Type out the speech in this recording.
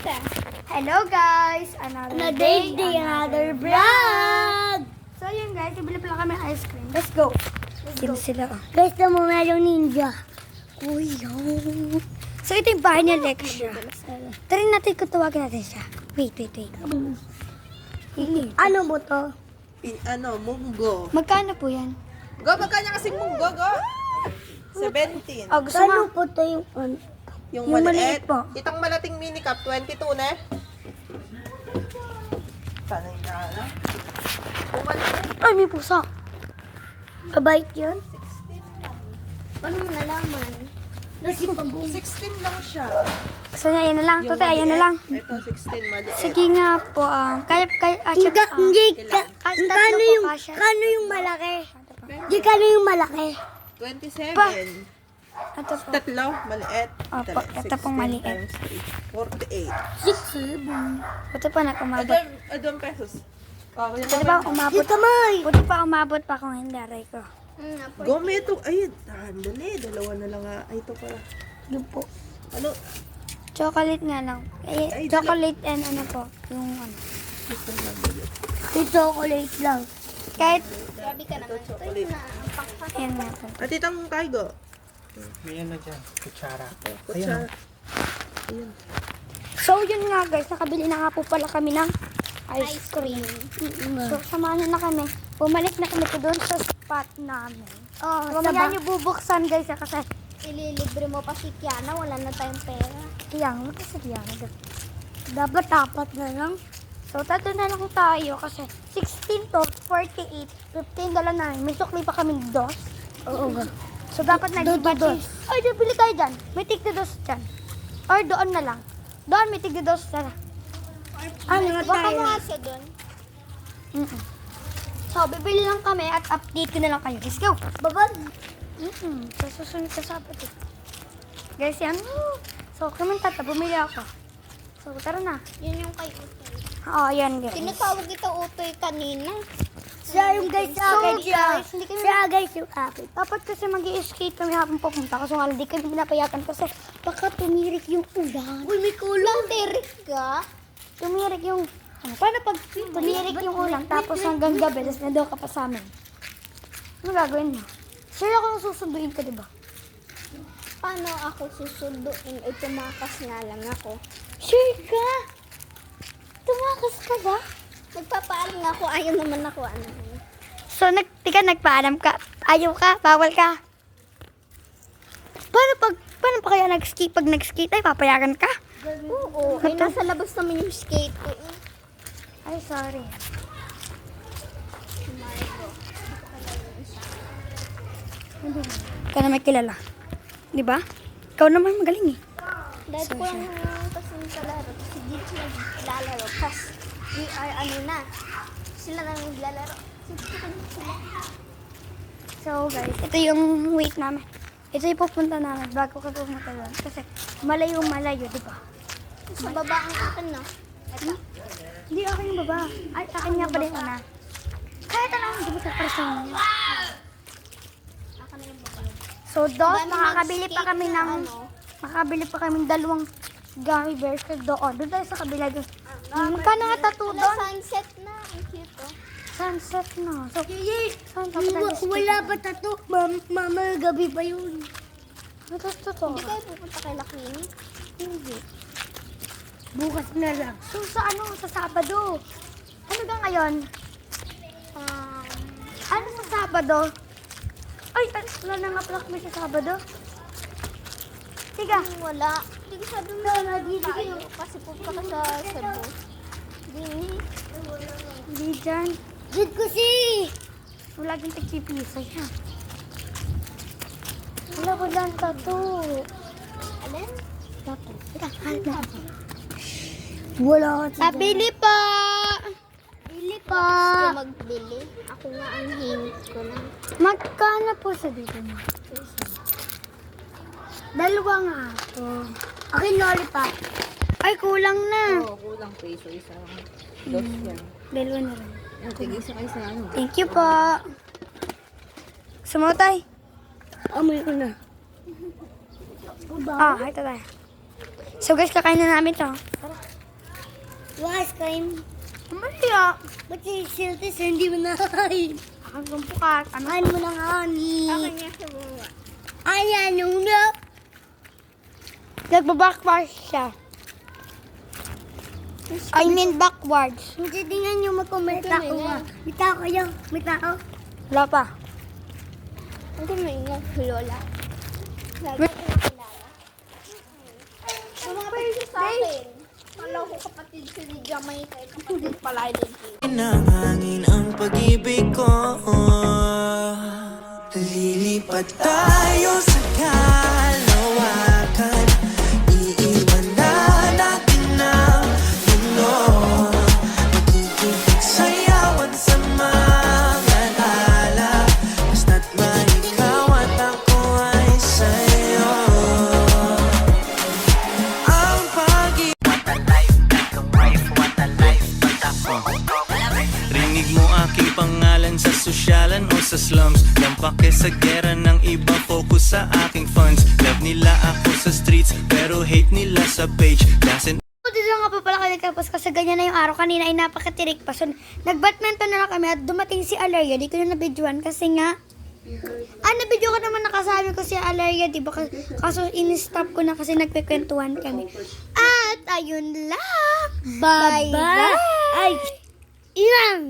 Hello guys! Another day, another vlog! So yun guys, ibili pala kami ng ice cream. Let's go! Sino sila? Guys, na mo merong ninja. Kuya! So ito yung bahay niya, Lexia. Tara natin kung tawagin natin siya. Wait. Ano mo to? Munggo. Magkano po yan? Go, magkanya kasing munggo, go. 17. Oh, gusto Ano mo? po to yung Yung Yung maliit maliit. po. Itong malating mini cup, 22 na. Sana yung na. Kung maliit, Ay, may pusa. kabait yun? Paano mo nalaman? 16 lang siya. Gusto niya, yan na lang. Tote, ayan na lang. Ito, 16 maliit. Sige nga po. Kaya, Kano yung malaki? Di kano yung malaki? 27. Pa. Ito po. Tatlo, maliit. Opo, ito pong maliit. 48. 6, 7. Buti pa nag-umabot. Adon pesos. Oh, yung Buti pa umabot. Yung kamay! Buti pa umabot pa kung hindi, aray ko. Gome ito. Ay, dali. Dalawa na lang nga. Ay, ito pala. Yun po. Ano? Chocolate nga lang. Ay, Chocolate and ano po, yung ano. Yung chocolate lang. Kahit, Ito, chocolate. yan nga po. At itang kaigo. May ano dyan, kutsara. Kutsara. So yun nga guys, nakabili na nga po pala kami ng ice cream. So samahan na kami. Bumalik na kami doon sa spot namin. Oh, Mamaya niyo bubuksan guys kasi ililibre mo pa si Kiana, wala na tayong pera. tiyang magkasagyan. Dapat apat na lang. So tatlo na lang tayo kasi 16 to 48, 15 dala na. May sukli pa kami dos. Oo nga. So dapat nag-budget. Ay, bili tayo dyan. May tigda-dos dyan. Or doon na lang. Doon may tigda-dos dyan. Ano nga Baka tayo? mga sa doon. So, bibili lang kami at update ko na lang kayo. Let's go. Babag. So, susunod sa Sabado. Guys, yan. So, kami tata, bumili ako. So, tara na. Yun yung kay Utoy. Oo, yan guys. Tinatawag ito Utoy kanina. Siya yung guys sa akin. So, guys, hindi kami... Siya guys yung akin. Dapat kasi mag-i-skate kami habang pupunta. Kaso nga, hindi kami pinapayagan kasi baka tumirik yung ulan. Uy, may kulong. Tirik ka? Tumirik yung... paano pag tumirik yung ulan tapos hanggang gabi, tapos nandoon ka pa sa amin? Ano gagawin mo? Sure ako nang susunduin ka, diba? Paano ako susunduin? Ay, tumakas nga lang ako. Sure ka? Tumakas ka ba? Nagpapaalam nga ako, ayaw naman ako. Ano? So, nagpaalam ka? Ayaw ka? Bawal ka? Paano pa kaya nag-skate? Pag nag-skate ay papayagan ka? Oo, ay nasa labas naman yung skate ko. Ay, sorry. Ikaw na may kilala. Di ba? Ikaw naman magaling eh. Dahil ko lang kasi naglalaro. Kasi di sila naglalaro. Tapos, we are ano na. Sila lang naglalaro. So guys, ito yung wait namin. Ito yung pupunta namin bago ka pumunta doon. Kasi malayo, di ba? Sa baba ang akin, no? Ito. Hindi akin yung baba. Ay, akin nga pala yung una. Kahit ano, hindi mo sa person niya. Akin na yung baba. So, dos, Paano makakabili pa mag-skate kami na ng... ano? Makakabili pa kami ng dalawang gummy bears doon. Doon tayo sa kabila doon. Magkano nga tattoo Wala, doon? sunset na. Ang cute, oh. Sunset na. So, saan dapat tayo Wala pa tato. Mama, gabi pa yun. Ano to? Hindi kayo pupunta kay Lakini? Hindi. Bukas na lang. So, sa ano? Sa Sabado. Ano ka ngayon? Ano sa Sabado? Ay, wala na nga pala kami sa Sabado. Tiga. Wala. Hindi ko sabi mo na tayo. Kasi pupunta ka sa Cebu. Hindi. Hindi dyan. Did ko si! Wala din tagpipisa siya. Wala ko lang tattoo. Alin? Tattoo. Teka, halip na ako. Wala ka Pabili pa! Bili pa! Gusto magbili. Ako nga ang hingit ko na. Magkano po sa dito mo? Dalawa nga ako. Akin lollipop. Ay, kulang na. Oo, kulang peso isa. Dos yan. Dalawa na rin. Tigisa kayo sa ano. Thank you po. Sumutay. Amoy ko na. Ah, ito tayo. So guys, kakain na namin to. Tara. Ice cream. Mamaya. Ba't si Siltis hindi mo nakain? Ang sumpukat. Ano? Kain mo na nga ni. Akin niya sa baba. Ayan, yung na. Nagbabackwards siya. I mean backwards. Hindi tingnan nyo magkumita ko nga. May tao kayo. May tao. Wala pa. Hindi mo ingay, Lola. Lagi ko nakilala. Sumapit sa akin. Kala ko kapatid si Lydia may kapatid pala din. Nangangin ang pag-ibig ko. Lilipat tayo sa kalawakan. Iiwan na natin ang mundo. Magiging sayawan sa mga tala. Basta't ba ikaw at ako ay sa'yo. Ang pag-ibig. Rinig mo aking pangalan sa sosyalan o sa slums. Lampake sa gera ng iba, focus sa aking funds. Love nila ako sa streets, pero hate nila sa page. Doesn't Dito nga pa pala kami tapos kasi ganyan na yung araw. Kanina ay napakatirik pa. So, nag-badminton na lang kami at dumating si Alaria. Di ko na nabidyoan kasi nga nabidyo ko naman nakasama ko si Alaria, di ba? Kaso in-stop ko na kasi nagkikwentuhan kami. At ayun lang. Bye-bye. Ay, ilang.